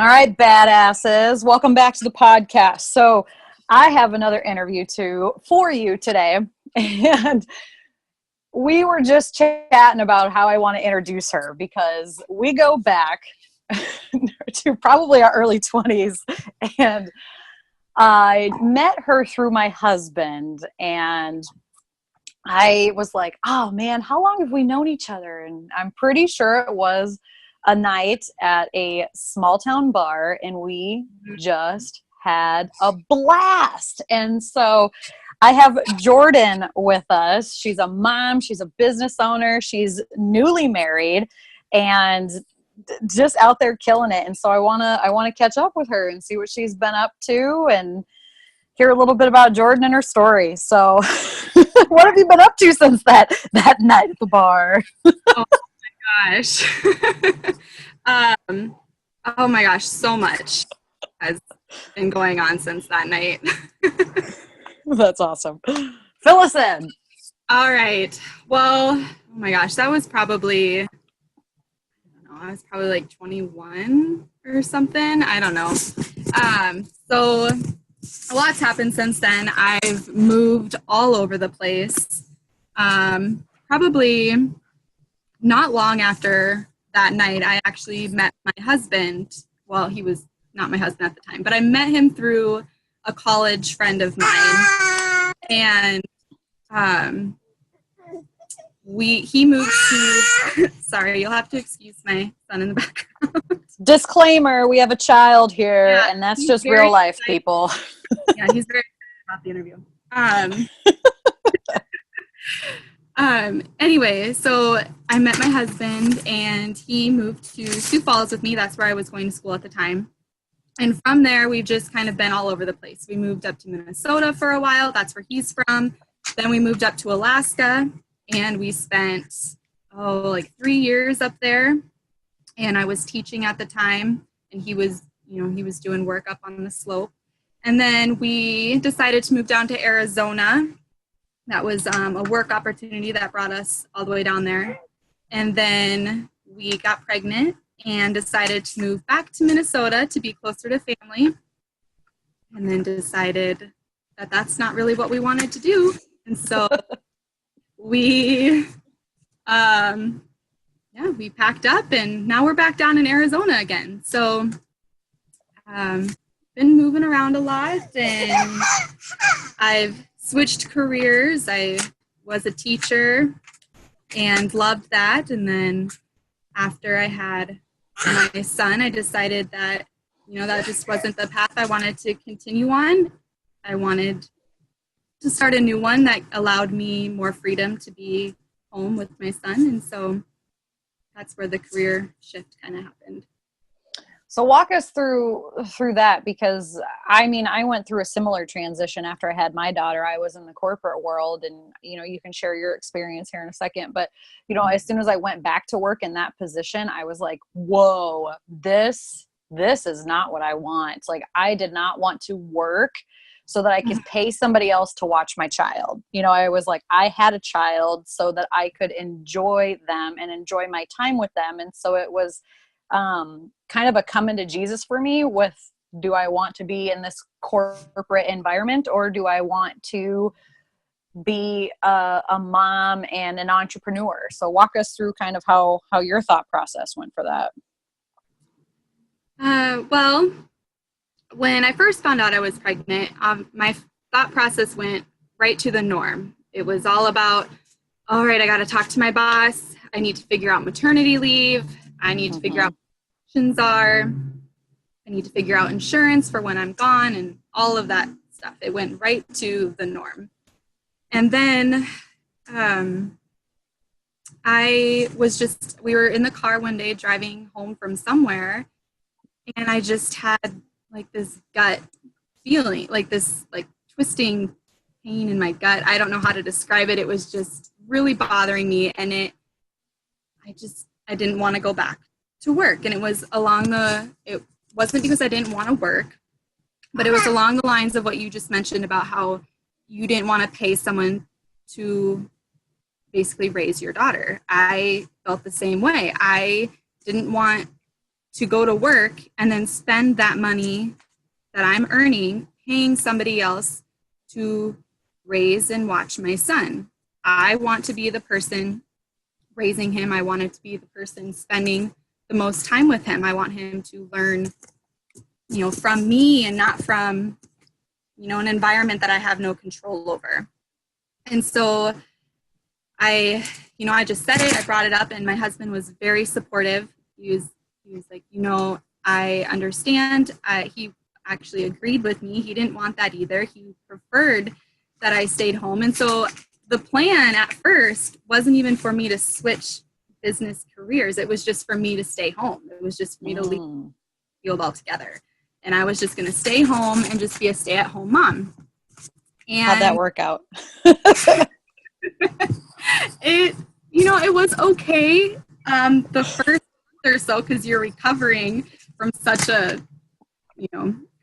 All right, badasses. Welcome back to the podcast. So I have another interview for you today. And we were just chatting about how I want to introduce her because we go back to probably our early 20s. And I met her through my husband. And I was like, oh man, how long have we known each other? And I'm pretty sure it was a night at a small town bar, and we just had a blast. And so I have Jordan with us. She's a mom, she's a business owner, she's newly married, and just out there killing it. And so I wanna catch up with her and see what she's been up to and hear a little bit about Jordan and her story. So what have you been up to since that night at the bar? Oh my gosh. Oh my gosh, so much has been going on since that night. That's awesome. Fill us in. All right. Well, oh my gosh, that was probably, I was probably like 21 or something. I don't know. So a lot's happened since then. I've moved all over the place. Probably not long after that night, I actually met my husband. Well, he was not my husband at the time, but I met him through a college friend of mine. And he moved to, sorry, you'll have to excuse my son in the background. Disclaimer, we have a child here, and that's just real life, excited. People. Yeah, he's very excited about the interview. Anyway, so I met my husband and he moved to Sioux Falls with me. That's where I was going to school at the time. And from there, we've just kind of been all over the place. We moved up to Minnesota for a while. That's where he's from. Then we moved up to Alaska and we spent, like 3 years up there. And I was teaching at the time and he was doing work up on the slope. And then we decided to move down to Arizona. That was a work opportunity that brought us all the way down there. And then we got pregnant and decided to move back to Minnesota to be closer to family. And then decided that that's not really what we wanted to do. And so we packed up and now we're back down in Arizona again. So been moving around a lot and I've switched careers. I was a teacher and loved that. And then after I had my son, I decided that, that just wasn't the path I wanted to continue on. I wanted to start a new one that allowed me more freedom to be home with my son. And so that's where the career shift kind of happened. So walk us through that, because I went through a similar transition after I had my daughter. I was in the corporate world, and you can share your experience here in a second, but as soon as I went back to work in that position, I was like, whoa, this is not what I want. Like, I did not want to work so that I could pay somebody else to watch my child. I was like, I had a child so that I could enjoy them and enjoy my time with them. And so it was kind of a coming to Jesus for me with, do I want to be in this corporate environment, or do I want to be a mom and an entrepreneur? So walk us through kind of how your thought process went for that. Well, when I first found out I was pregnant, my thought process went right to the norm. It was all about, all right, I got to talk to my boss. I need to figure out maternity leave. I need to figure out what options are. I need to figure out insurance for when I'm gone and all of that stuff. It went right to the norm. And then we were in the car one day driving home from somewhere, and I just had like this gut feeling, like this like twisting pain in my gut. I don't know how to describe it. It was just really bothering me, and I didn't want to go back to work. And it was it wasn't because I didn't want to work, but it was along the lines of what you just mentioned about how you didn't want to pay someone to basically raise your daughter. I felt the same way. I didn't want to go to work and then spend that money that I'm earning paying somebody else to raise and watch my son. I want to be the person raising him. I wanted to be the person spending the most time with him. I want him to learn, from me and not from, an environment that I have no control over. And so I just said it, I brought it up, and my husband was very supportive. He was like, I understand. He actually agreed with me. He didn't want that either. He preferred that I stayed home. And so the plan at first wasn't even for me to switch business careers. It was just for me to stay home. It was just for me to leave the field altogether. And I was just going to stay home and just be a stay-at-home mom. And how'd that work out? It was okay the first month or so, because you're recovering from such a,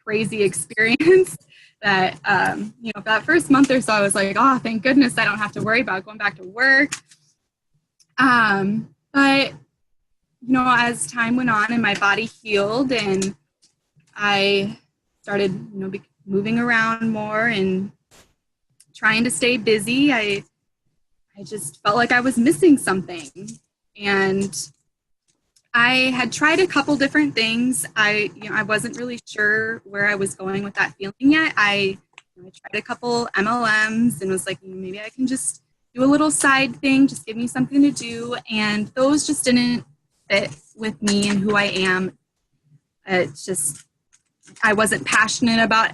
crazy experience that, that first month or so, I was like, oh, thank goodness I don't have to worry about going back to work. But, as time went on and my body healed and I started, moving around more and trying to stay busy, I just felt like I was missing something. And I had tried a couple different things. I wasn't really sure where I was going with that feeling yet. I tried a couple MLMs and was like, maybe I can just do a little side thing, just give me something to do. And those just didn't fit with me and who I am. It's just, I wasn't passionate about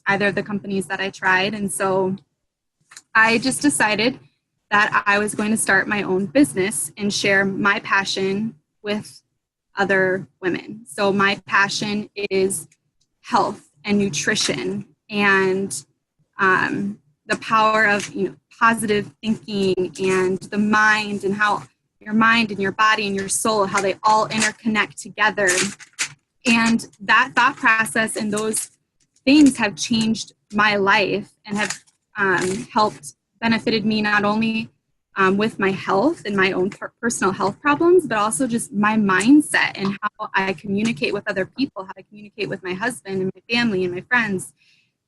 either of the companies that I tried. And so I just decided that I was going to start my own business and share my passion with other women. So my passion is health and nutrition and the power of positive thinking and the mind, and how your mind and your body and your soul, how they all interconnect together. And that thought process and those things have changed my life and have benefited me not only with my health and my own personal health problems, but also just my mindset and how I communicate with other people, how I communicate with my husband and my family and my friends.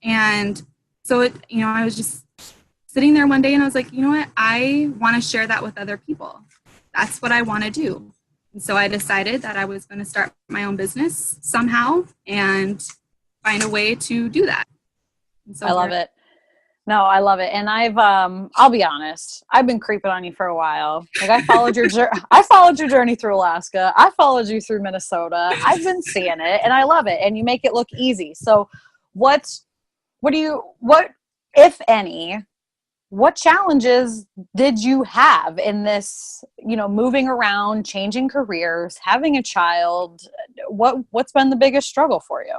And so I was just sitting there one day and I was like, you know what? I want to share that with other people. That's what I want to do. And so I decided that I was going to start my own business somehow and find a way to do that. And so I love it. No, I love it. And I'll be honest, I've been creeping on you for a while. Like I followed your journey through Alaska. I followed you through Minnesota. I've been seeing it and I love it. And you make it look easy. So what if any, what challenges did you have in this, moving around, changing careers, having a child? What's been the biggest struggle for you?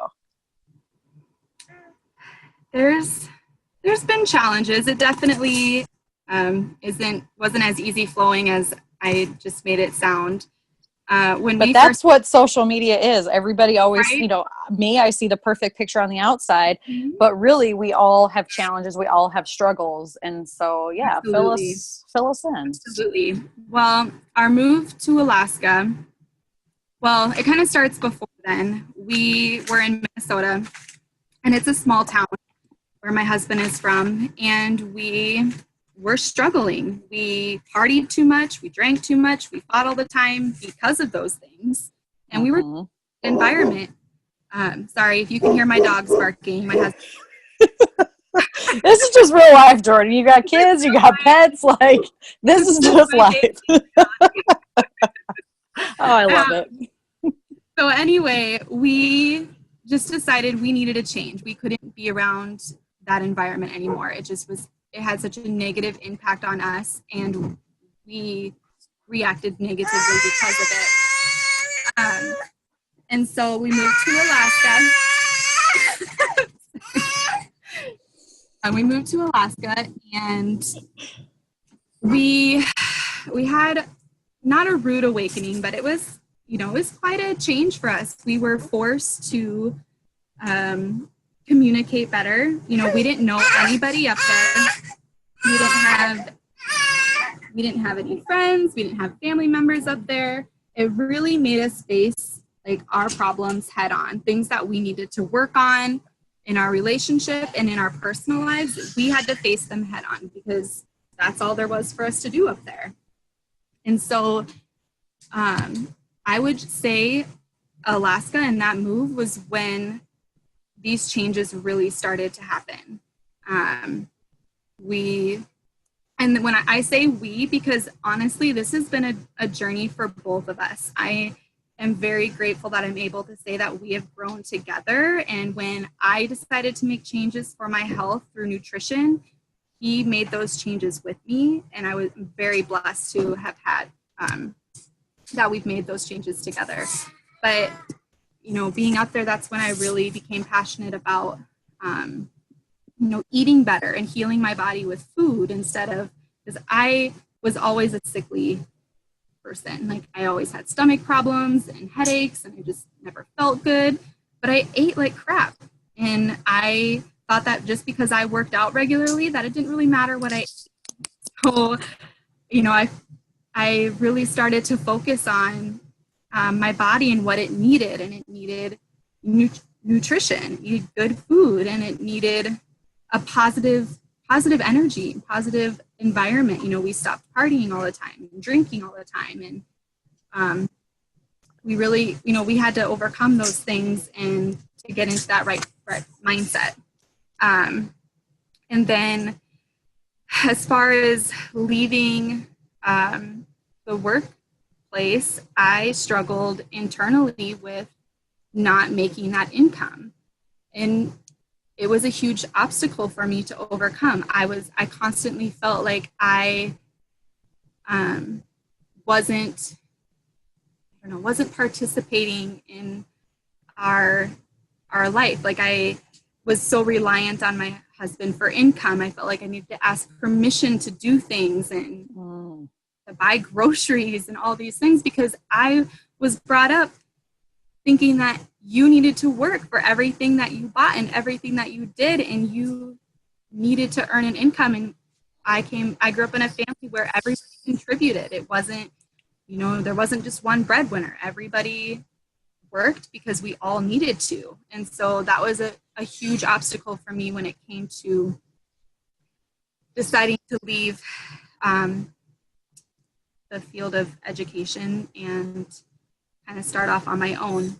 There's been challenges. It definitely wasn't as easy flowing as I just made it sound. But that's what social media is. Everybody always, right? I see the perfect picture on the outside, but really we all have challenges. We all have struggles. And so, yeah, Absolutely. fill us in. Absolutely. Well, our move to Alaska, it kind of starts before then. We were in Minnesota, and it's a small town where my husband is from, and we were struggling. We partied too much, we drank too much, we fought all the time because of those things, and we were in an environment. Sorry if you can hear my dogs barking. My husband. This is just real life, Jordan. You got kids, you got pets. Like this is just life. Oh, I love it. So anyway, we just decided we needed a change. We couldn't be around that environment anymore. It had such a negative impact on us, and we reacted negatively because of it. And so we moved to Alaska. And we had not a rude awakening, but it was quite a change for us. We were forced to communicate better. We didn't know anybody up there. We didn't have any friends. We didn't have family members up there. it really made us face like our problems head on, things that we needed to work on in our relationship and in our personal lives. We had to face them head on because that's all there was for us to do up there. And so I would say Alaska and that move was when these changes really started to happen. And when I say we, because honestly, this has been a journey for both of us. I am very grateful that I'm able to say that we have grown together. And when I decided to make changes for my health through nutrition, he made those changes with me. And I was very blessed to have had that we've made those changes together. But, you know, being up there, that's when I really became passionate about eating better and healing my body with food instead of, because I was always a sickly person. Like I always had stomach problems and headaches and I just never felt good, but I ate like crap. And I thought that just because I worked out regularly, that it didn't really matter what I ate. So, you know, I really started to focus on my body and what it needed. And it needed nutrition, it needed good food, and it needed a positive energy, positive environment. You know, we stopped partying all the time and drinking all the time. And we really, you know, we had to overcome those things and to get into that right mindset. And then as far as leaving the workplace, I struggled internally with not making that income. And it was a huge obstacle for me to overcome. I constantly felt like I wasn't participating in our life. Like I was so reliant on my husband for income. I felt like I needed to ask permission to do things and to buy groceries and all these things because I was brought up thinking that you needed to work for everything that you bought and everything that you did, and you needed to earn an income. And I grew up in a family where everybody contributed. It wasn't, you know, there wasn't just one breadwinner. Everybody worked because we all needed to. And so that was a huge obstacle for me when it came to deciding to leave the field of education and kind of start off on my own.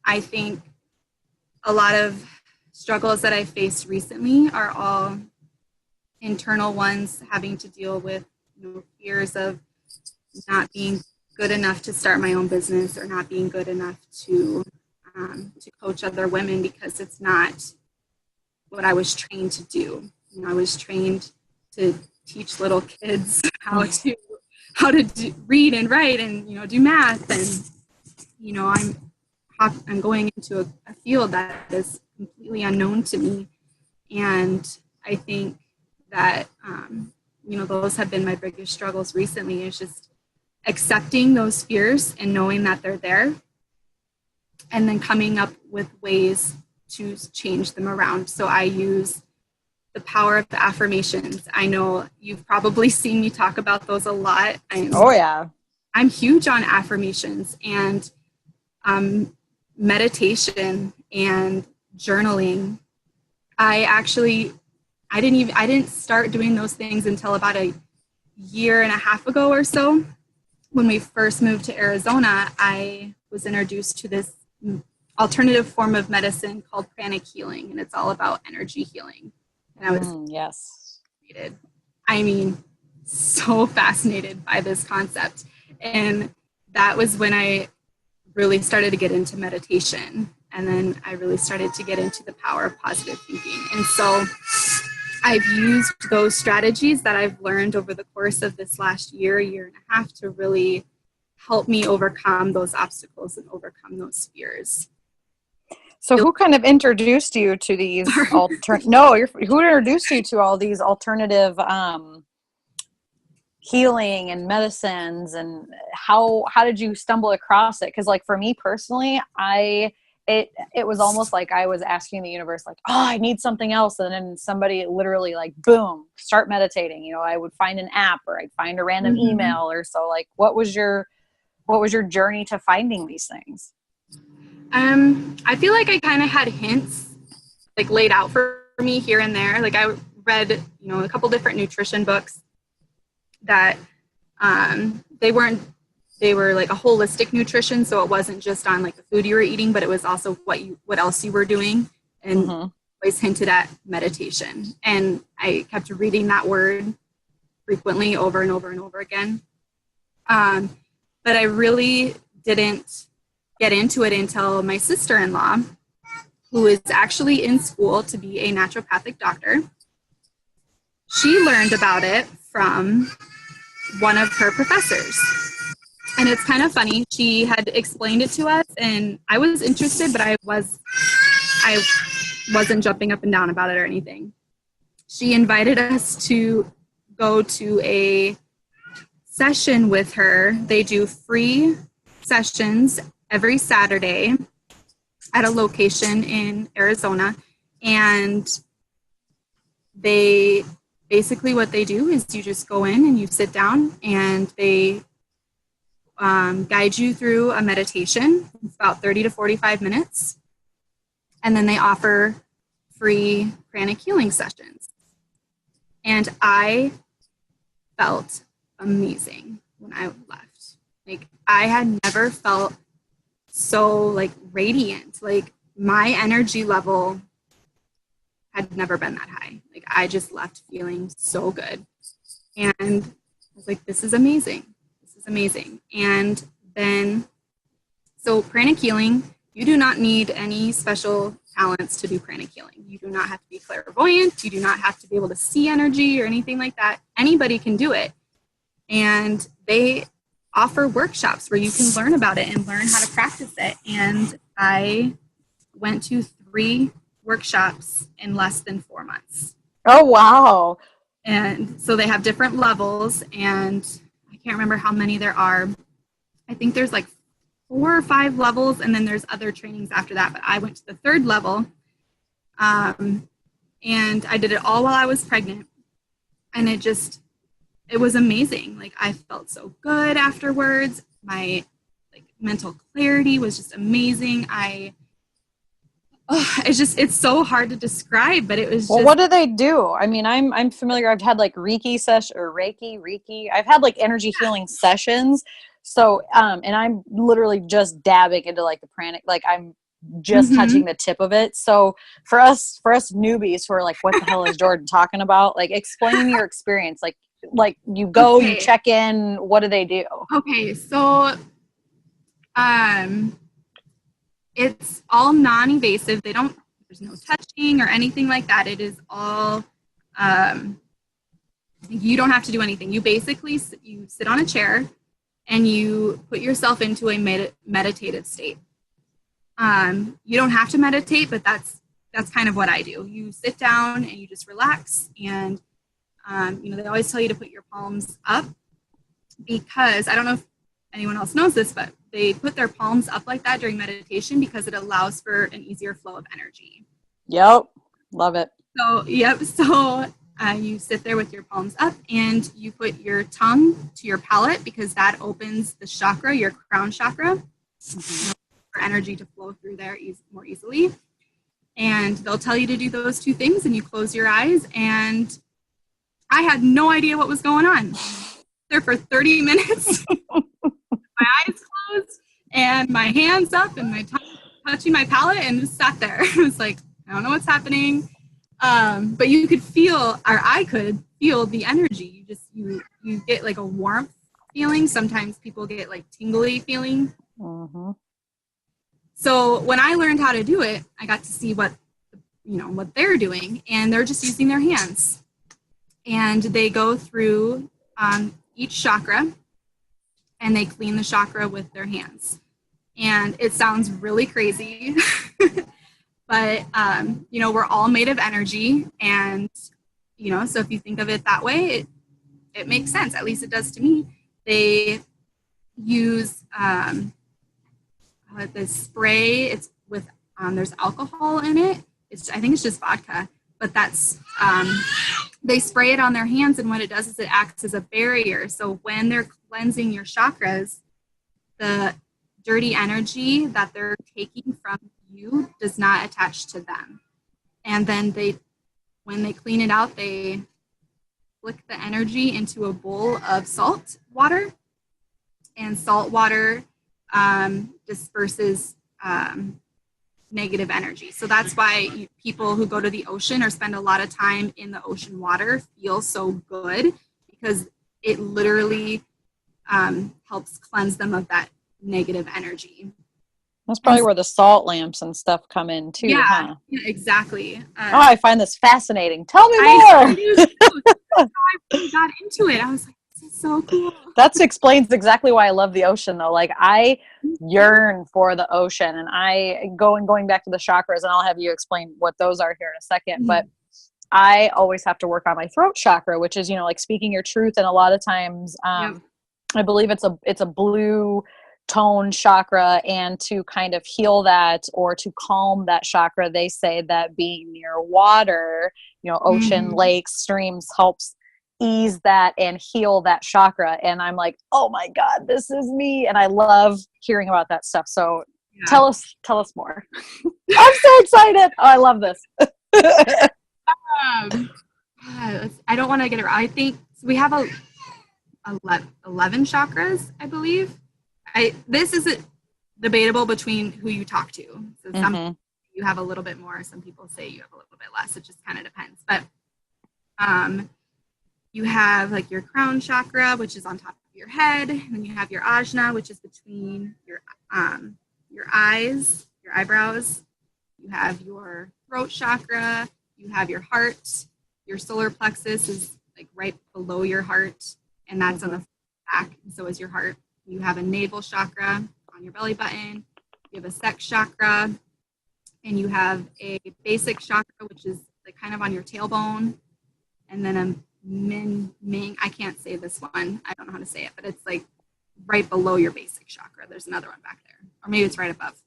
I think a lot of struggles that I faced recently are all internal ones, having to deal with, you know, fears of not being good enough to start my own business or not being good enough to coach other women because it's not what I was trained to do. You know, I was trained to teach little kids how to read and write and, you know, do math. And, you know, I'm going into a field that is completely unknown to me. And I think that, you know, those have been my biggest struggles recently, is just accepting those fears and knowing that they're there, and then coming up with ways to change them around. So I use the power of the affirmations. I know you've probably seen me talk about those a lot. I'm huge on affirmations and meditation and journaling. I didn't start doing those things until about a year and a half ago or so. When we first moved to Arizona, I was introduced to this alternative form of medicine called pranic healing, and it's all about energy healing. And I was so fascinated by this concept. And that was when I really started to get into meditation. And then I really started to get into the power of positive thinking. And so I've used those strategies that I've learned over the course of this last year and a half to really help me overcome those obstacles and overcome those fears. So who kind of introduced you to these who introduced you to all these alternative healing and medicines, and how did you stumble across it? Because like for me personally, it was almost like I was asking the universe, like, oh, I need something else. And then somebody literally like, boom, start meditating. You know, I would find an app or I'd find a random email or so. Like, what was your what was your journey to finding these things? I feel like I kind of had hints like laid out for me here and there. Like I read, a couple different nutrition books that they were like a holistic nutrition. So it wasn't just on like the food you were eating, but it was also what else you were doing, and always hinted at meditation. And I kept reading that word frequently over and over and over again. But I really didn't get into it until my sister-in-law, who is actually in school to be a naturopathic doctor. She learned about it from one of her professors. And it's kind of funny. She had explained it to us, and I was interested, but I wasn't jumping up and down about it or anything. She invited us to go to a session with her. They do free sessions every Saturday at a location in Arizona. And they basically, what they do is you just go in and you sit down, and they guide you through a meditation. It's about 30 to 45 minutes. And then they offer free pranic healing sessions. And I felt amazing when I left. Like, I had never felt so like radiant. Like, my energy level had never been that high. Like, I just left feeling so good. And I was like, this is amazing. This is amazing. And then, so pranic healing, you do not need any special talents to do pranic healing. You do not have to be clairvoyant. You do not have to be able to see energy or anything like that. Anybody can do it. And they offer workshops where you can learn about it and learn how to practice it. And I went to 3 workshops in less than 4 months. Oh, wow. And so they have different levels, and I can't remember how many there are. I think there's like 4 or 5 levels, and then there's other trainings after that. But I went to the 3rd level, and I did it all while I was pregnant. And it was amazing. Like, I felt so good afterwards. My mental clarity was just amazing. It's so hard to describe, but it was just. Well, what do they do? I mean, I'm familiar. I've had like Reiki. I've had like energy healing sessions. So, and I'm literally just dabbing into like the pranic, like I'm just touching the tip of it. So for us newbies who are like, what the hell is Jordan talking about? Like, explain your experience. Like you go, you check in, what do they do? Okay. So, it's all non-invasive. There's no touching or anything like that. It is all, you don't have to do anything. You basically, you sit on a chair and you put yourself into a meditative state. You don't have to meditate, but that's kind of what I do. You sit down and you just relax, and they always tell you to put your palms up, because I don't know if anyone else knows this, but they put their palms up like that during meditation because it allows for an easier flow of energy. Yep. Love it. So, you sit there with your palms up, and you put your tongue to your palate, because that opens the chakra, your crown chakra, for energy to flow through there more easily. And they'll tell you to do those 2 things, and you close your eyes. And I had no idea what was going on. There for 30 minutes, my eyes closed and my hands up and my tongue touching my palate, and just sat there. It was like, I don't know what's happening. But you could feel, or I could feel the energy. You get like a warmth feeling. Sometimes people get like tingly feeling. So when I learned how to do it, I got to see what they're doing, and they're just using their hands, and they go through each chakra, and they clean the chakra with their hands. And it sounds really crazy, but we're all made of energy, and so if you think of it that way, it makes sense. At least it does to me. They use this spray. It's with there's alcohol in it. I think it's just vodka, but that's they spray it on their hands, and what it does is it acts as a barrier. So when they're cleansing your chakras, the dirty energy that they're taking from you does not attach to them. And then when they clean it out, they flick the energy into a bowl of salt water, and salt water disperses negative energy. So that's why people who go to the ocean or spend a lot of time in the ocean water feel so good, because it literally helps cleanse them of that negative energy. That's probably where the salt lamps and stuff come in too, huh? Yeah, exactly. I find this fascinating. Tell me more. I do too. That's how I really got into it. I was like, this is so cool. That explains exactly why I love the ocean, though. Like, I yearn for the ocean, and going back to the chakras, and I'll have you explain what those are here in a second. Mm-hmm. But I always have to work on my throat chakra, which is, like speaking your truth. And a lot of times, I believe it's a blue tone chakra, and to kind of heal that or to calm that chakra, they say that being near water, ocean, lakes, streams, helps ease that and heal that chakra. And I'm like, oh my God, this is me. And I love hearing about that stuff. So tell us more. I'm so excited. Oh, I love this. I don't want to get it wrong. I think we have 11 chakras, I believe. This is debatable between who you talk to. So some you have a little bit more. Some people say you have a little bit less. It just kind of depends. But you have like your crown chakra, which is on top of your head. And then you have your ajna, which is between your eyes, your eyebrows. You have your throat chakra. You have your heart. Your solar plexus is like right below your heart, and that's on the back. And so is your heart. You have a navel chakra on your belly button. You have a sex chakra, and you have a basic chakra, which is like kind of on your tailbone, and then a ming. I can't say this one. I don't know how to say it, but it's like right below your basic chakra. There's another one back there, or maybe it's right above.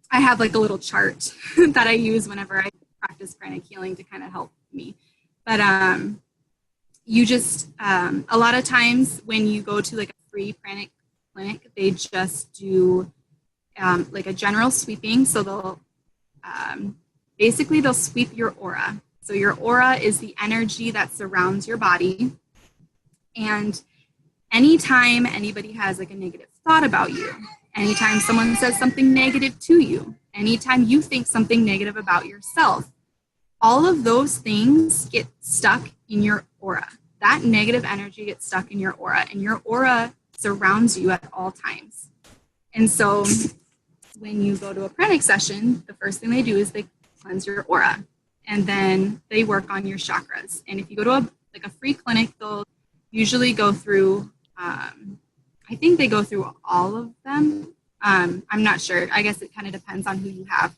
I have like a little chart that I use whenever I practice pranic healing to kind of help me. But you just, a lot of times when you go to like a free pranic clinic, they just do like a general sweeping. So they'll basically sweep your aura. So your aura is the energy that surrounds your body. And anytime anybody has like a negative thought about you, anytime someone says something negative to you, anytime you think something negative about yourself, all of those things get stuck in your aura. That negative energy gets stuck in your aura, and your aura surrounds you at all times. And so when you go to a pranic session, the first thing they do is they cleanse your aura, and then they work on your chakras. And if you go to a free clinic, they'll usually go through, I think they go through all of them. I'm not sure. I guess it kind of depends on who you have.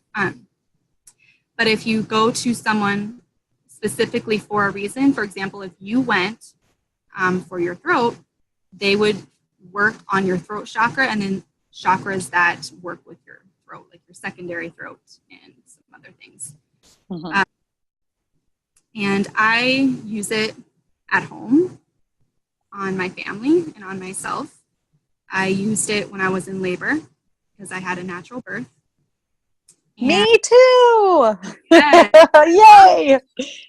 But if you go to someone specifically for a reason, for example, if you went for your throat, they would work on your throat chakra, and then chakras that work with your throat, like your secondary throat and some other things. And I use it at home on my family and on myself. I used it when I was in labor because I had a natural birth. Me too. Yes. Yay.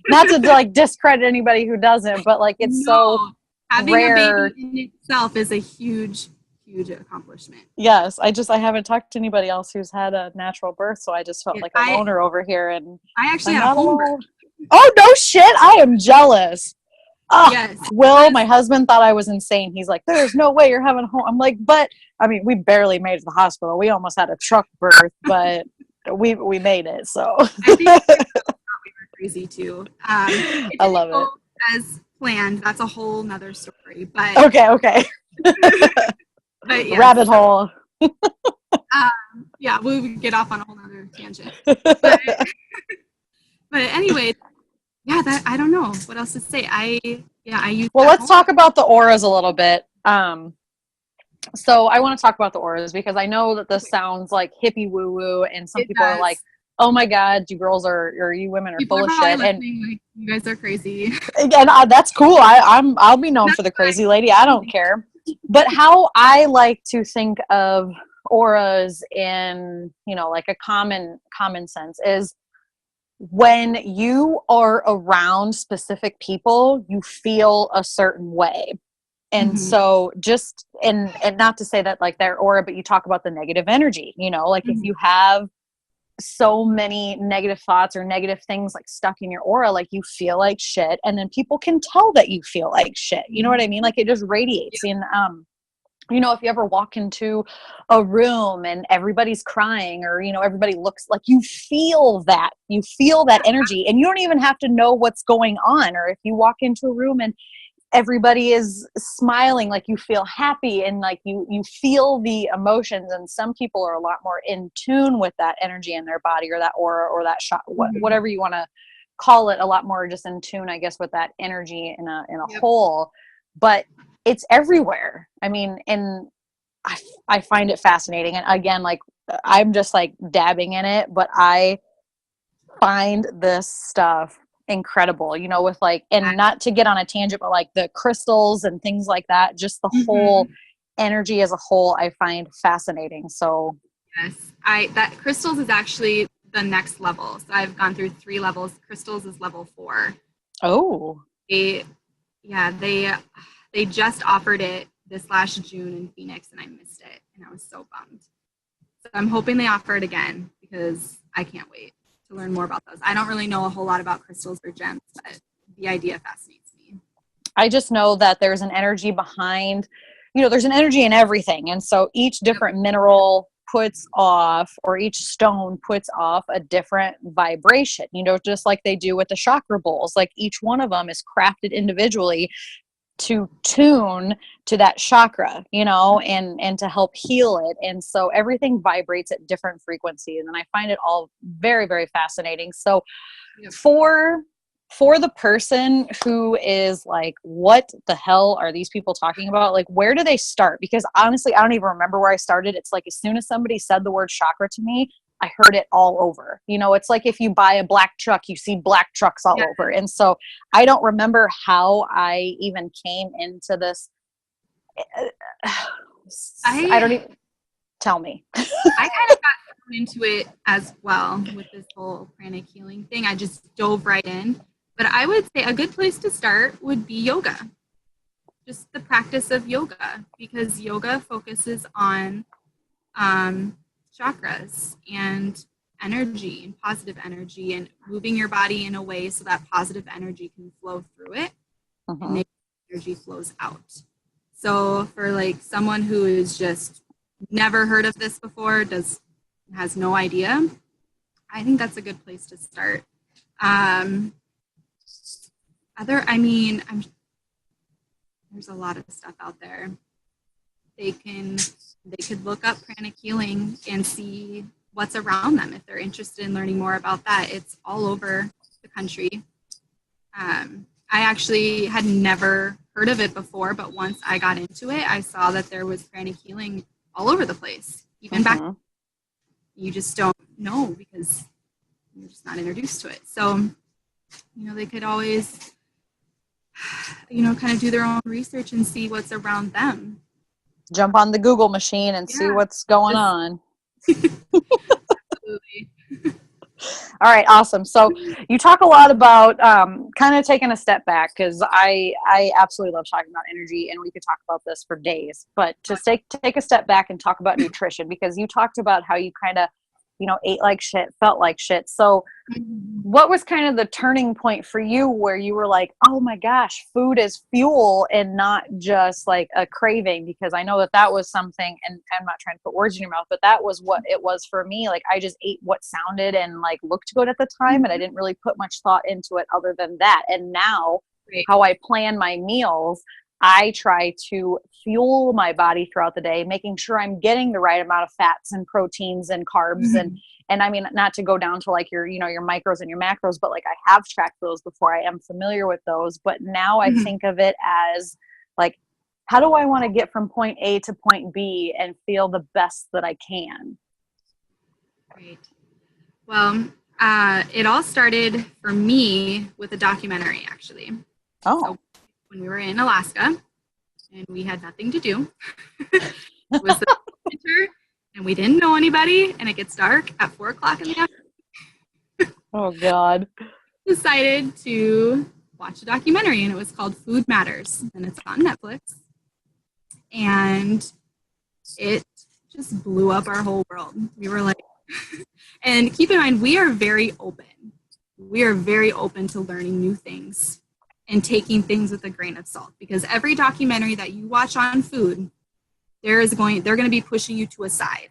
Not to like discredit anybody who doesn't, but like it's so having rare. a baby in itself is a huge accomplishment. Yes, I haven't talked to anybody else who's had a natural birth, so I just felt like a loner over here. And I actually had a home birth. Oh no shit! I am jealous. Yes. Will, my husband thought I was insane. He's like, "There's no way you're having a home." I'm like, "But I mean, we barely made it to the hospital. We almost had a truck birth, but we made it." So I think we were crazy too. I love it. As planned. That's a whole nother story. But okay. But yeah, rabbit hole. Yeah, we would get off on a whole nother tangent. But anyway, yeah, that I don't know what else to say. I use. Well, let's talk about the auras a little bit. So I want to talk about the auras because I know that this sounds like hippie woo woo, and some people are like, "Oh my God, you girls or you women are full of shit." And like, you guys are crazy. And that's cool. I'll be known for the crazy lady. I don't care. But how I like to think of auras in, you know, like a common sense is when you are around specific people, you feel a certain way. And Mm-hmm. so just, and not to say that like their aura, but you talk about the negative energy, you know, like if Mm-hmm. you have so many negative thoughts or negative things like stuck in your aura, like you feel like shit. And then people can tell that you feel like shit. You know what I mean? Like it just radiates. And, you know, if you ever walk into a room and everybody's crying or, you know, everybody looks like you feel that energy and you don't even have to know what's going on. Or if you walk into a room and everybody is smiling, like you feel happy and like you feel the emotions. And some people are a lot more in tune with that energy in their body or that aura or that shot, whatever you want to call it, a lot more just in tune, I guess, with that energy in a Yep. whole. But it's everywhere. I mean, and I find it fascinating. And again, like I'm just like dabbing in it, but I find this stuff incredible, you know, with like, and not to get on a tangent, but like the crystals and things like that, just the whole Mm-hmm. energy as a whole, I find fascinating. So Yes, that crystals is actually the next level. So I've gone through 3 levels. Crystals is level 4. oh, They, yeah, they just offered it this last June in Phoenix, and I missed it, and I was so bummed. So I'm hoping they offer it again because I can't wait to learn more about those. I don't really know a whole lot about crystals or gems, but the idea fascinates me. I just know that there's an energy behind, you know, there's an energy in everything. And so each different mineral puts off, or each stone puts off a different vibration, you know, just like they do with the chakra bowls. Like each one of them is crafted individually to tune to that chakra, you know, and to help heal it. And so everything vibrates at different frequencies. And I find it all very, very fascinating. So Yep. for the person who is like, what the hell are these people talking about? Like, where do they start? Because honestly, I don't even remember where I started. It's like as soon as somebody said the word chakra to me, I heard it all over. You know, it's like if you buy a black truck, you see black trucks all over. And so I don't remember how I even came into this. I don't even, tell me. I kind of got thrown into it as well with this whole pranic healing thing. I just dove right in. But I would say a good place to start would be yoga. Just the practice of yoga, because yoga focuses on chakras and energy and positive energy and moving your body in a way so that positive energy can flow through it and negative energy flows out. So for like someone who is just never heard of this before, has no idea, I think that's a good place to start. There's a lot of stuff out there. They could look up pranic healing and see what's around them if they're interested in learning more about that. It's all over the country. I actually had never heard of it before, but once I got into it, I saw that there was pranic healing all over the place. Even back, you just don't know because you're just not introduced to it. So, you know, they could always, you know, kind of do their own research and see what's around them. Jump on the Google machine and see what's going on. Absolutely. All right, awesome. So you talk a lot about kind of taking a step back, because I absolutely love talking about energy, and we could talk about this for days. But to take a step back and talk about nutrition, because you talked about how you kind of, you know, ate like shit, felt like shit. So what was kind of the turning point for you where you were like, oh my gosh, food is fuel and not just like a craving? Because I know that was something, and I'm not trying to put words in your mouth, but that was what it was for me. Like I just ate what sounded and like looked good at the time, and I didn't really put much thought into it other than that. And now how I plan my meals, I try to fuel my body throughout the day, making sure I'm getting the right amount of fats and proteins and carbs. And I mean, not to go down to like your, you know, your micros and your macros, but like I have tracked those before. I am familiar with those, but now I think of it as like, how do I want to get from point A to point B and feel the best that I can? Great. Well, it all started for me with a documentary, actually. Oh. So when we were in Alaska, and we had nothing to do. It was the winter, and we didn't know anybody, and it gets dark at 4 o'clock in the afternoon. Oh, God. Decided to watch a documentary, and it was called Food Matters, and it's on Netflix. And it just blew up our whole world. We were like, and keep in mind, we are very open. We are very open to learning new things and taking things with a grain of salt, because every documentary that you watch on food, they're going to be pushing you to a side.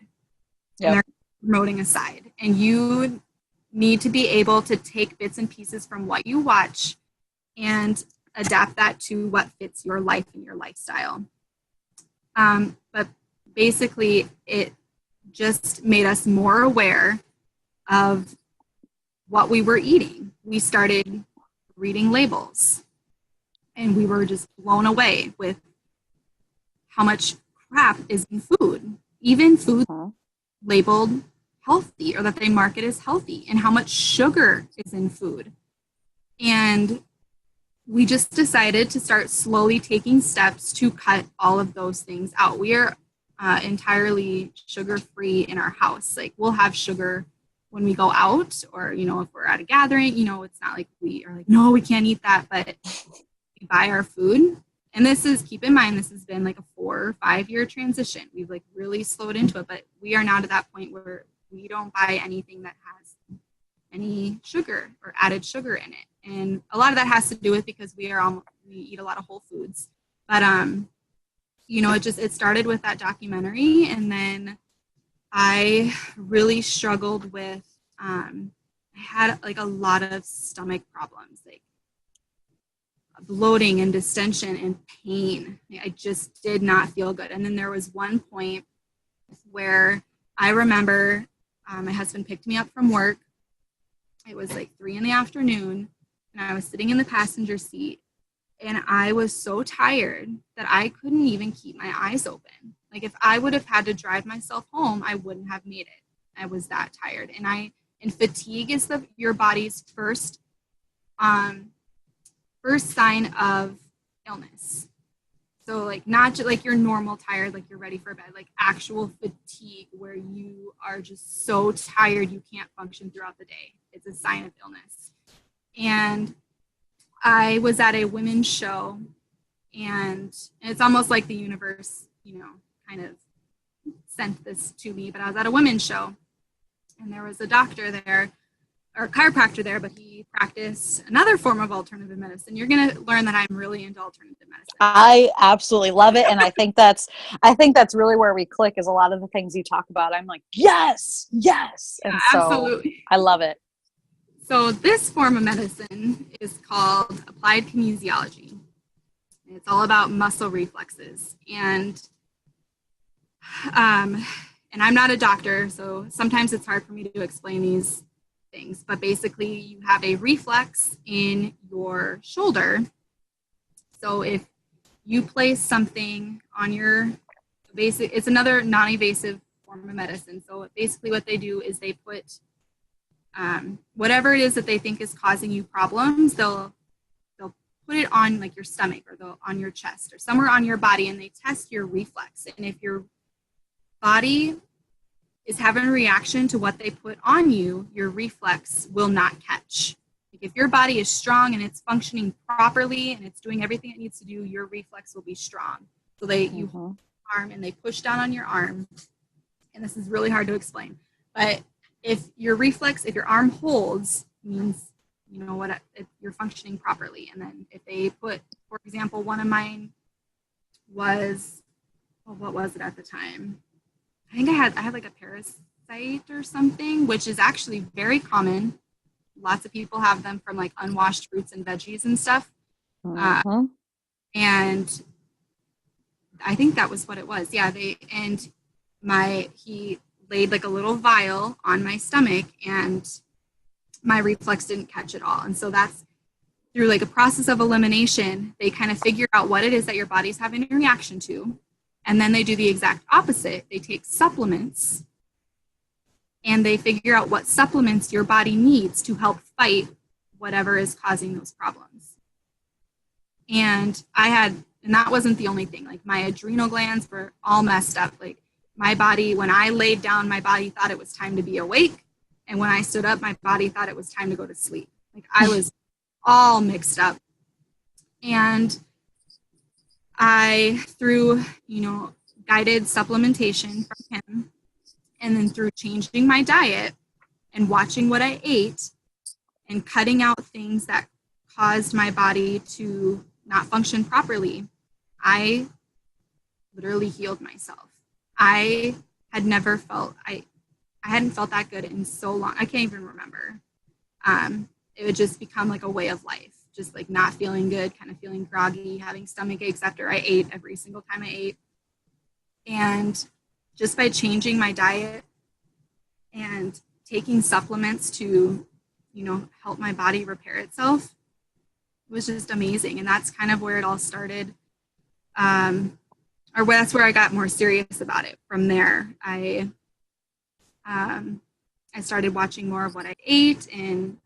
Yep. And they're promoting a side. And you need to be able to take bits and pieces from what you watch and adapt that to what fits your life and your lifestyle. But basically, it just made us more aware of what we were eating. We started reading labels, and we were just blown away with how much crap is in food, even food labeled healthy or that they market as healthy, and how much sugar is in food. And we just decided to start slowly taking steps to cut all of those things out. We are entirely sugar-free in our house. Like, we'll have sugar when we go out, or, if we're at a gathering, it's not like we are like, no, we can't eat that, but we buy our food. And keep in mind, this has been like a 4 or 5 year transition. We've like really slowed into it, but we are now to that point where we don't buy anything that has any sugar or added sugar in it. And a lot of that has to do with because we eat a lot of whole foods. But, it started with that documentary. And then I really struggled with, I had like a lot of stomach problems, like bloating and distension and pain. I just did not feel good. And then there was one point where I remember my husband picked me up from work. It was like 3 p.m, and I was sitting in the passenger seat, and I was so tired that I couldn't even keep my eyes open. Like, if I would have had to drive myself home, I wouldn't have made it. I was that tired. And fatigue is your body's first sign of illness. So, like, not just like your normal tired, like you're ready for bed, like actual fatigue where you are just so tired you can't function throughout the day. It's a sign of illness. And I was at a women's show, and it's almost like the universe, kind of sent this to me, but I was at a women's show, and there was a doctor there, or a chiropractor there, but he practiced another form of alternative medicine. You're going to learn that I'm really into alternative medicine. I absolutely love it. And I think that's really where we click, is a lot of the things you talk about. I'm like, yes. And yeah, so absolutely. I love it. So this form of medicine is called applied kinesiology. It's all about muscle reflexes. And I'm not a doctor, so sometimes it's hard for me to explain these things. But basically, you have a reflex in your shoulder. So if you place something on your it's another non-invasive form of medicine. So basically what they do is they put whatever it is that they think is causing you problems, they'll put it on like your stomach, or on your chest, or somewhere on your body, and they test your reflex. And if your body is having a reaction to what they put on you, your reflex will not catch. Like, if your body is strong and it's functioning properly and it's doing everything it needs to do, your reflex will be strong. So you hold your arm and they push down on your arm. And this is really hard to explain. But if your arm holds, means, you're functioning properly. And then if they put, for example, one of mine was, what was it at the time? I think I had like a parasite or something, which is actually very common. Lots of people have them from like unwashed fruits and veggies and stuff. And I think that was what it was. Yeah, he laid like a little vial on my stomach, and my reflex didn't catch it all. And so that's through like a process of elimination. They kind of figure out what it is that your body's having a reaction to. And then they do the exact opposite. They take supplements, and they figure out what supplements your body needs to help fight whatever is causing those problems. And I had And that wasn't the only thing. Like my adrenal glands were all messed up. Like my body, when I laid down, my body thought it was time to be awake. And when I stood up, my body thought it was time to go to sleep. Like I was all mixed up. And I, through, guided supplementation from him, and then through changing my diet and watching what I ate and cutting out things that caused my body to not function properly, I literally healed myself. I had never felt, I hadn't felt that good in so long. I can't even remember. It would just become like a way of life, just like not feeling good, kind of feeling groggy, having stomach aches after I ate every single time I ate. And just by changing my diet and taking supplements to, help my body repair itself, it was just amazing. And that's kind of where it all started. That's where I got more serious about it. From there, I started watching more of what I ate, and,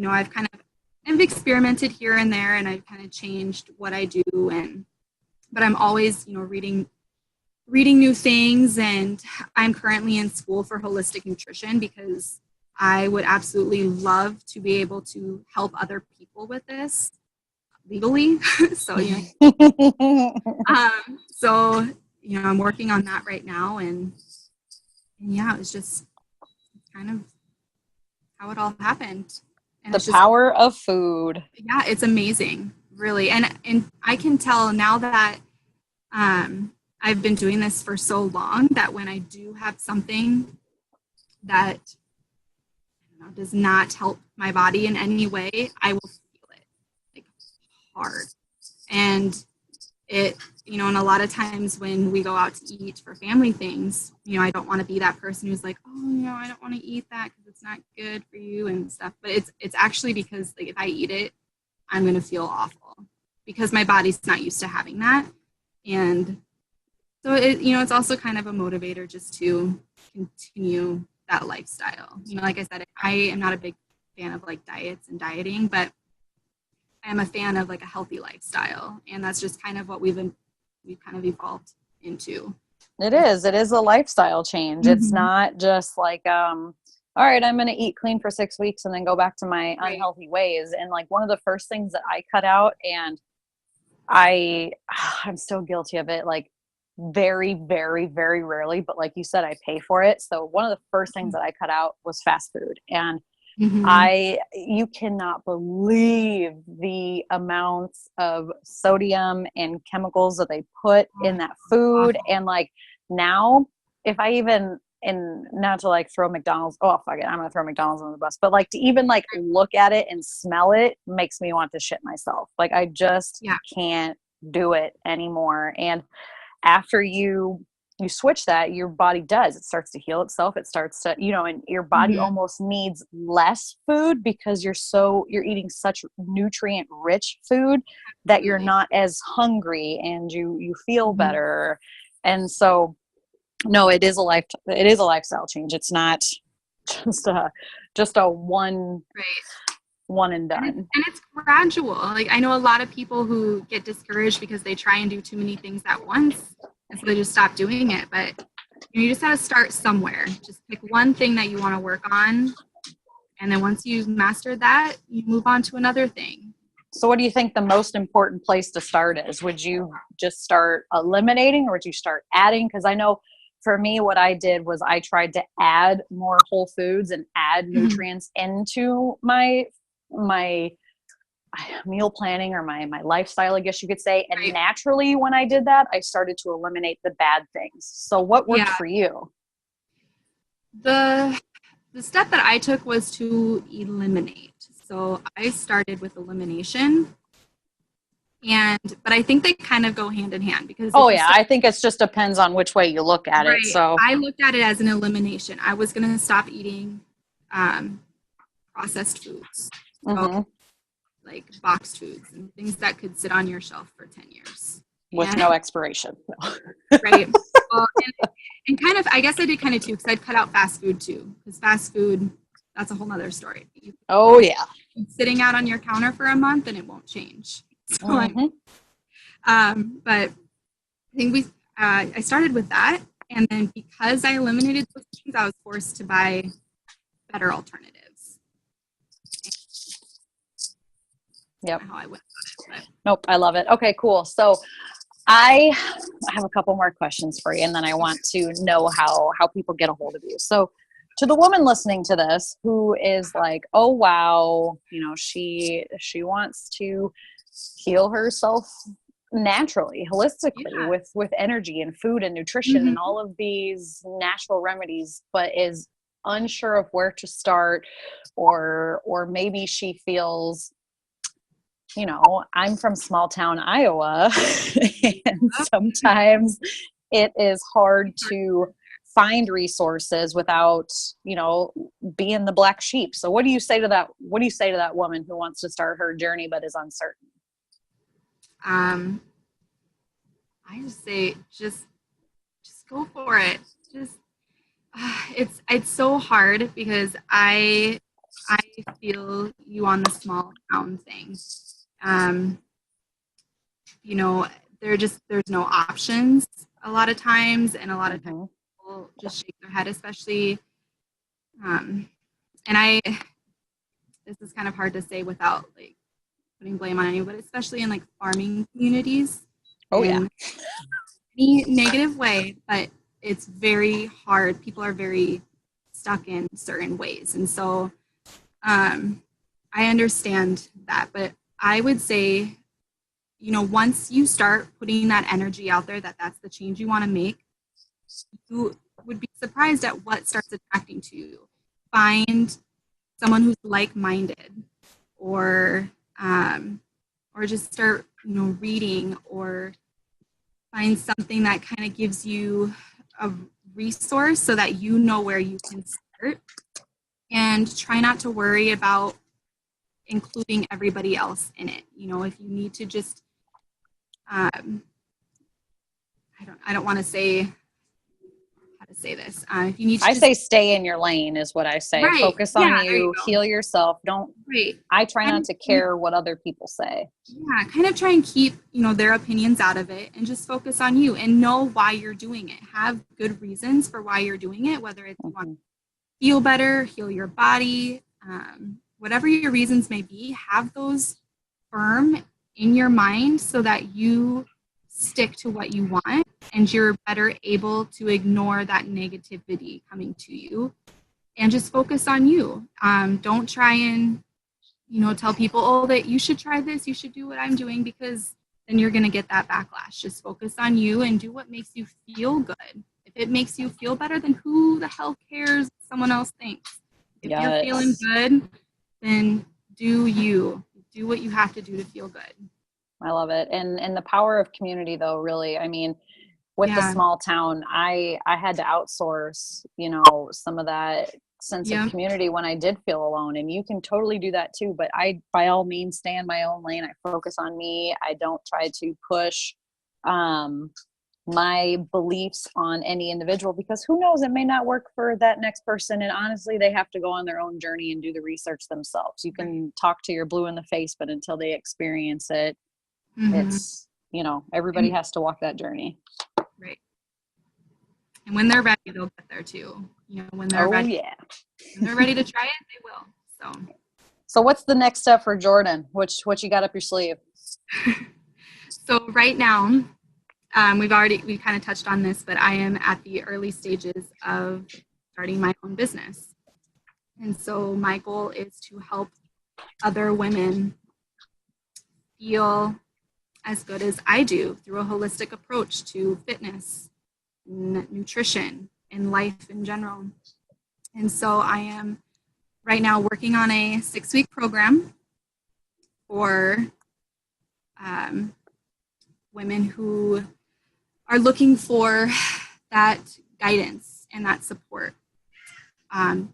I've experimented here and there, and I've kind of changed what I do. But I'm always, reading new things, and I'm currently in school for holistic nutrition because I would absolutely love to be able to help other people with this legally. So, I'm working on that right now, and yeah, it was just kind of how it all happened. And the power of food. Yeah, it's amazing, really. And I can tell now that I've been doing this for so long that when I do have something that does not help my body in any way, I will feel it like hard. And it, and a lot of times when we go out to eat for family things, I don't want to be that person who's like, oh, I don't want to eat that because it's not good for you and stuff. But it's actually because, like, if I eat it, I'm going to feel awful because my body's not used to having that. And so it's also kind of a motivator just to continue that lifestyle. Like I said, I am not a big fan of like diets and dieting, but I am a fan of like a healthy lifestyle. And that's just kind of what we've kind of evolved into. It is a lifestyle change. Mm-hmm. It's not just like, all right, I'm going to eat clean for 6 weeks and then go back to my unhealthy ways. And like one of the first things that I cut out, and I'm still guilty of it, like very, very, very rarely, but like you said, I pay for it. So one of the first things that I cut out was fast food. And you cannot believe the amounts of sodium and chemicals that they put in that food. And like now, if I even, and not to like throw McDonald's, oh, fuck it, I'm going to throw McDonald's on the bus, but like to even like look at it and smell it makes me want to shit myself. Like I just can't do it anymore. And after you switch that, your body does. It starts to heal itself. It starts to, and your body almost needs less food because you're eating such nutrient rich food that you're not as hungry and you feel better. And so, no, it is a lifestyle change. It's not just a one and done. And it's gradual. Like I know a lot of people who get discouraged because they try and do too many things at once. And so they just stop doing it. But you just got to start somewhere. Just pick one thing that you want to work on. And then once you've mastered that, you move on to another thing. So what do you think the most important place to start is? Would you just start eliminating or would you start adding? Because I know for me, what I did was I tried to add more whole foods and add nutrients into my meal planning or my lifestyle, I guess you could say. And naturally, when I did that, I started to eliminate the bad things. So what worked for you? The step that I took was to eliminate. So I started with elimination. But I think they kind of go hand in hand because I think it just depends on which way you look at it. So I looked at it as an elimination. I was going to stop eating processed foods. So, like boxed foods and things that could sit on your shelf for 10 years. With no expiration. Right. Well, and kind of, I guess I did kind of too, because I'd cut out fast food too. Because fast food, that's a whole nother story. Oh, yeah. It's sitting out on your counter for a month and it won't change. So But I think I started with that. And then because I eliminated those things, I was forced to buy better alternatives. Yep. How I went about it. Nope. I love it. Okay, cool. So I have a couple more questions for you, and then I want to know how people get a hold of you. So to the woman listening to this who is like, oh, wow, she wants to heal herself naturally, holistically, with energy and food and nutrition and all of these natural remedies, but is unsure of where to start, or maybe she feels, I'm from small town Iowa, and sometimes it is hard to find resources without, being the black sheep. So what do you say to that? What do you say to that woman who wants to start her journey but is uncertain? I just say, just go for it. Just, it's so hard because I feel you on the small town thing. There's no options a lot of times, and a lot of times people just shake their head, especially, and this is kind of hard to say without like putting blame on anyone, but especially in like farming communities. Oh yeah. Any negative way, but it's very hard. People are very stuck in certain ways. And so I understand that, but I would say, once you start putting that energy out there, that's the change you want to make, you would be surprised at what starts attracting to you. Find someone who's like-minded, or just start, reading, or find something that kind of gives you a resource so that you know where you can start, and try not to worry about including everybody else in it. If you need to just, I don't want to say how to say this. If you need to, say stay in your lane is what I say. Right. Focus on you, heal yourself. I try not to care what other people say. Yeah, kind of try and keep, their opinions out of it, and just focus on you and know why you're doing it. Have good reasons for why you're doing it, whether it's you want to feel better, heal your body, whatever your reasons may be, have those firm in your mind so that you stick to what you want, and you're better able to ignore that negativity coming to you, and just focus on you. Don't try and, tell people, oh, that you should try this, you should do what I'm doing, because then you're going to get that backlash. Just focus on you and do what makes you feel good. If it makes you feel better, then who the hell cares what someone else thinks? If you're feeling good, then do you. Do what you have to do to feel good. I love it. And the power of community, though, really, I mean, with the small town, I had to outsource, some of that sense of community when I did feel alone. And you can totally do that too. But I, by all means, stay in my own lane. I focus on me. I don't try to push my beliefs on any individual, because who knows, it may not work for that next person. And honestly, they have to go on their own journey and do the research themselves. You can talk to your blue in the face, but until they experience it, it's, everybody has to walk that journey. Right. And when they're ready, they'll get there too. When they're ready. Yeah. When they're ready to try it, they will. So what's the next step for Jordan? What you got up your sleeve? So right now, we kind of touched on this, but I am at the early stages of starting my own business. And so my goal is to help other women feel as good as I do through a holistic approach to fitness, nutrition, and life in general. And so I am right now working on a 6-week program for women who are looking for that guidance and that support. Kind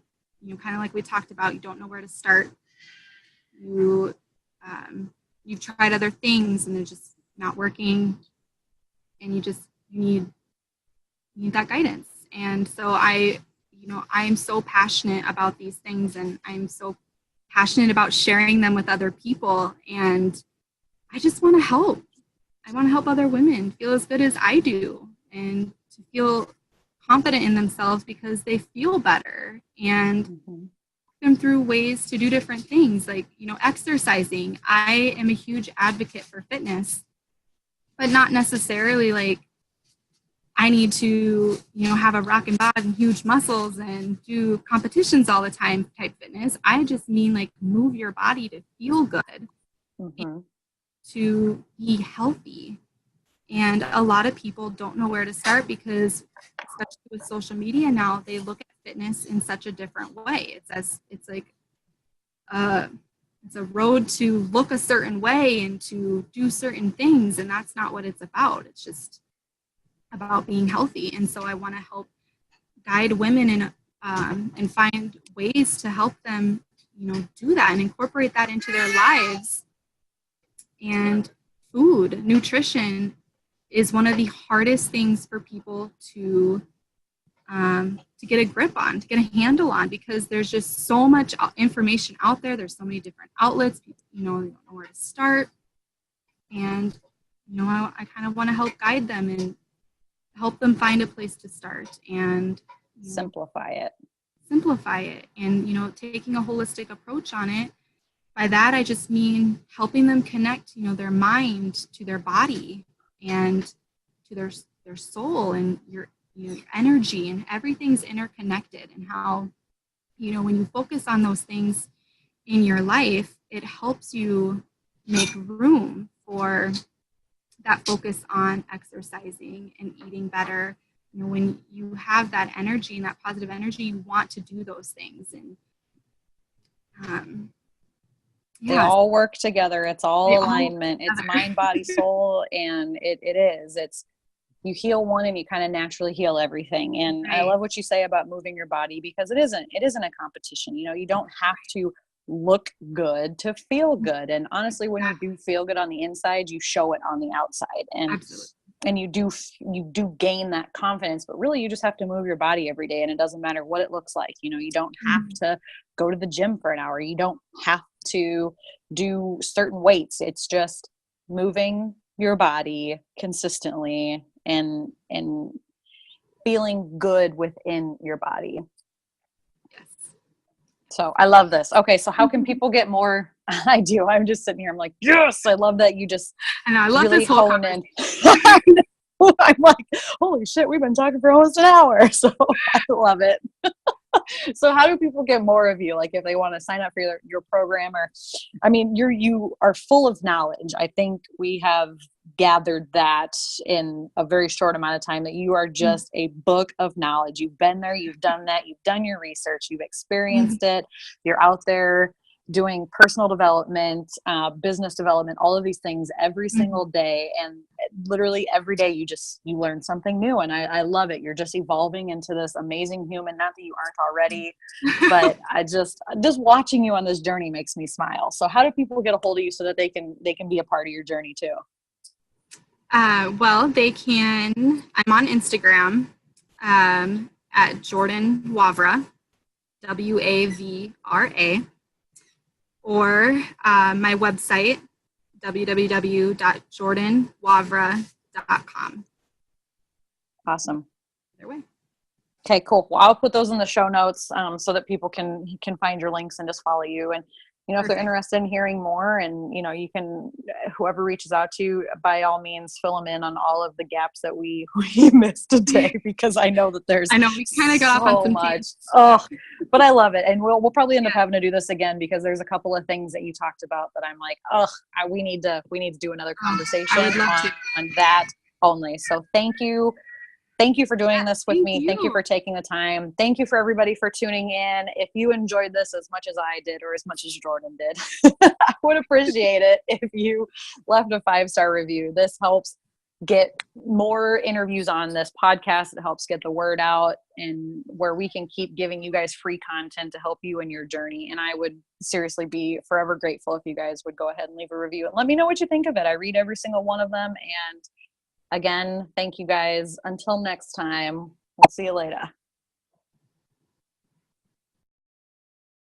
of like we talked about, you don't know where to start. You've tried other things and they're just not working, and you need that guidance. And so I am so passionate about these things, and I'm so passionate about sharing them with other people, and I just want to help. I want to help other women feel as good as I do and to feel confident in themselves because they feel better, and Mm-hmm. them through ways to do different things like, exercising. I am a huge advocate for fitness, but not necessarily like I need to, have a rockin' bod and huge muscles and do competitions all the time type fitness. I just mean like move your body to feel good, Mm-hmm. to be healthy. And a lot of people don't know where to start because, especially with social media now, they look at fitness in such a different way. It's like it's a road to look a certain way and to do certain things, and that's not what it's about. It's just about being healthy. And so I want to help guide women and find ways to help them, do that and incorporate that into their lives. And food, nutrition is one of the hardest things for people to get a grip on, to get a handle on, because there's just so much information out there. There's so many different outlets. People, they don't know where to start. And, I kind of want to help guide them and help them find a place to start and Simplify it. And, taking a holistic approach on it. By that, I just mean helping them connect, their mind to their body and to their soul and your energy, and everything's interconnected, and how, when you focus on those things in your life, it helps you make room for that focus on exercising and eating better. When you have that energy and that positive energy, you want to do those things. And they all work together. It's all alignment. It's mind, body, soul. And it is. It's, you heal one and you kind of naturally heal everything. And right. I love what you say about moving your body, because it isn't a competition. You don't have to look good to feel good. And honestly, when you do feel good on the inside, you show it on the outside. And absolutely. And you do gain that confidence, but really you just have to move your body every day, and it doesn't matter what it looks like. You don't have to go to the gym for an hour. You don't have to do certain weights. It's just moving your body consistently and feeling good within your body. Yes. So I love this. Okay. So how can people get more? I do. I'm just sitting here. I'm like, yes, I love that you just, and I love really this whole conversation. I'm like, holy shit, we've been talking for almost an hour. So I love it. So how do people get more of you? Like if they want to sign up for your program, or, I mean, you are full of knowledge. I think we have gathered that in a very short amount of time, that you are just a book of knowledge. You've been there, you've done that, you've done your research, you've experienced it. You're out there doing personal development, business development, all of these things every single day. And literally every day you learn something new. And I love it. You're just evolving into this amazing human. Not that you aren't already, but I just watching you on this journey makes me smile. So how do people get a hold of you so that they can be a part of your journey too? Well, they can, I'm on Instagram, at Jordan Wavra, Wavra. Or my website, www.jordanwavra.com. Awesome. Either way. Okay, cool. Well, I'll put those in the show notes so that people can find your links and just follow you. And, if they're interested in hearing more, and, you can, whoever reaches out to you, by all means, fill them in on all of the gaps that we missed today, because I know that there's we kind of got off on some much. Oh, but I love it. And we'll probably end up having to do this again, because there's a couple of things that you talked about that I'm like, we need to do another conversation on that only. So thank you. Thank you for doing this with me. Thank you for taking the time. Thank you for everybody for tuning in. If you enjoyed this as much as I did, or as much as Jordan did, I would appreciate it if you left a 5-star review. This helps get more interviews on this podcast. It helps get the word out, and where we can keep giving you guys free content to help you in your journey. And I would seriously be forever grateful if you guys would go ahead and leave a review and let me know what you think of it. I read every single one of them. And again, thank you guys. Until next time, we'll see you later.